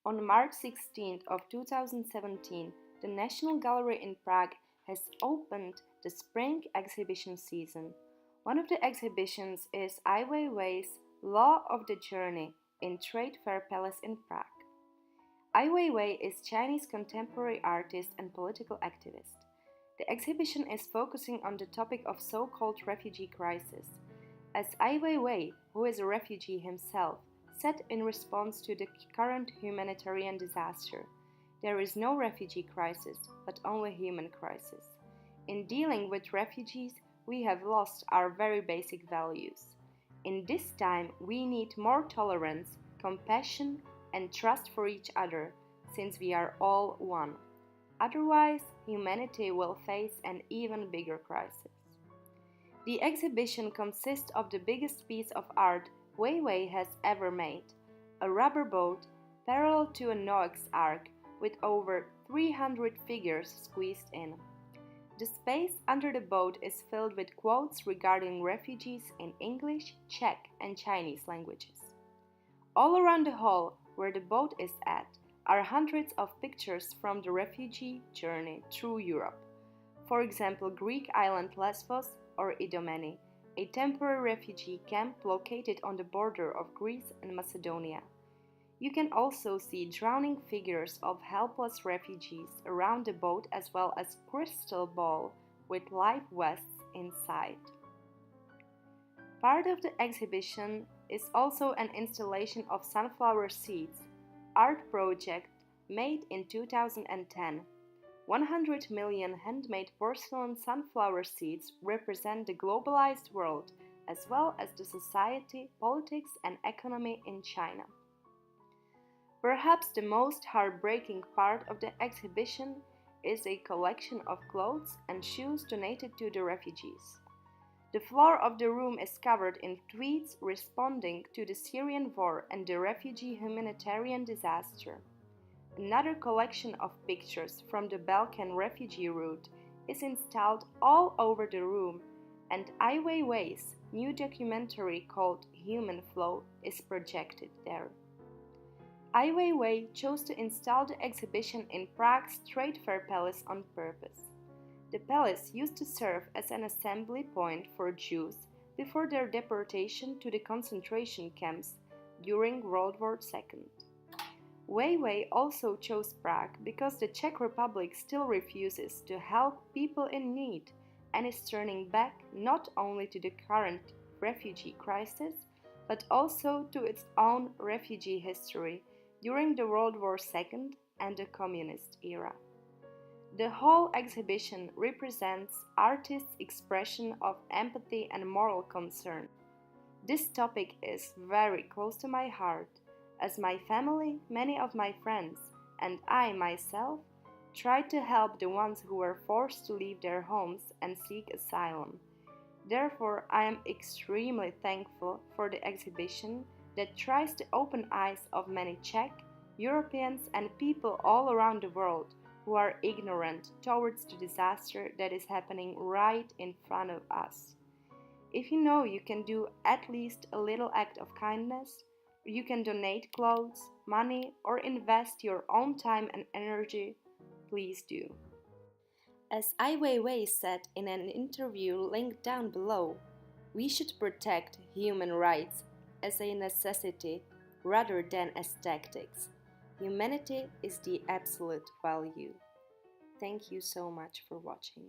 On March 16th of 2017, the National Gallery in Prague has opened the spring exhibition season. One of the exhibitions is Ai Weiwei's Law of the Journey in Trade Fair Palace in Prague. Ai Weiwei is Chinese contemporary artist and political activist. The exhibition is focusing on the topic of so-called refugee crisis. As Ai Weiwei, who is a refugee himself, said in response to the current humanitarian disaster, there is no refugee crisis, but only human crisis. In dealing with refugees, we have lost our very basic values. In this time, we need more tolerance, compassion, and trust for each other, since we are all one. Otherwise, humanity will face an even bigger crisis. The exhibition consists of the biggest piece of art Weiwei has ever made, a rubber boat parallel to a Noah's Ark with over 300 figures squeezed in. The space under the boat is filled with quotes regarding refugees in English, Czech, and Chinese languages. All around the hall, where the boat is at, are hundreds of pictures from the refugee journey through Europe. For example, Greek island Lesbos or Idomeni, a temporary refugee camp located on the border of Greece and Macedonia. You can also see drowning figures of helpless refugees around the boat as well as a crystal ball with life vests inside. Part of the exhibition is also an installation of sunflower seeds, art project made in 2010. 100 million handmade porcelain sunflower seeds represent the globalized world as well as the society, politics, and economy in China. Perhaps the most heartbreaking part of the exhibition is a collection of clothes and shoes donated to the refugees. The floor of the room is covered in tweets responding to the Syrian war and the refugee humanitarian disaster. Another collection of pictures from the Balkan refugee route is installed all over the room, and Ai Weiwei's new documentary called Human Flow is projected there. Ai Weiwei chose to install the exhibition in Prague's Trade Fair Palace on purpose. The palace used to serve as an assembly point for Jews before their deportation to the concentration camps during World War II. Weiwei also chose Prague because the Czech Republic still refuses to help people in need and is turning back not only to the current refugee crisis, but also to its own refugee history during the World War II and the Communist era. The whole exhibition represents artists' expression of empathy and moral concern. This topic is very close to my heart, as my family, many of my friends, and I myself tried to help the ones who were forced to leave their homes and seek asylum. Therefore, I am extremely thankful for the exhibition that tries to open eyes of many Czech, Europeans, and people all around the world who are ignorant towards the disaster that is happening right in front of us. If you know you can do at least a little act of kindness, you can donate clothes, money, or invest your own time and energy, please do. As Ai Weiwei said in an interview linked down below, we should protect human rights as a necessity rather than as tactics. Humanity is the absolute value. Thank you so much for watching.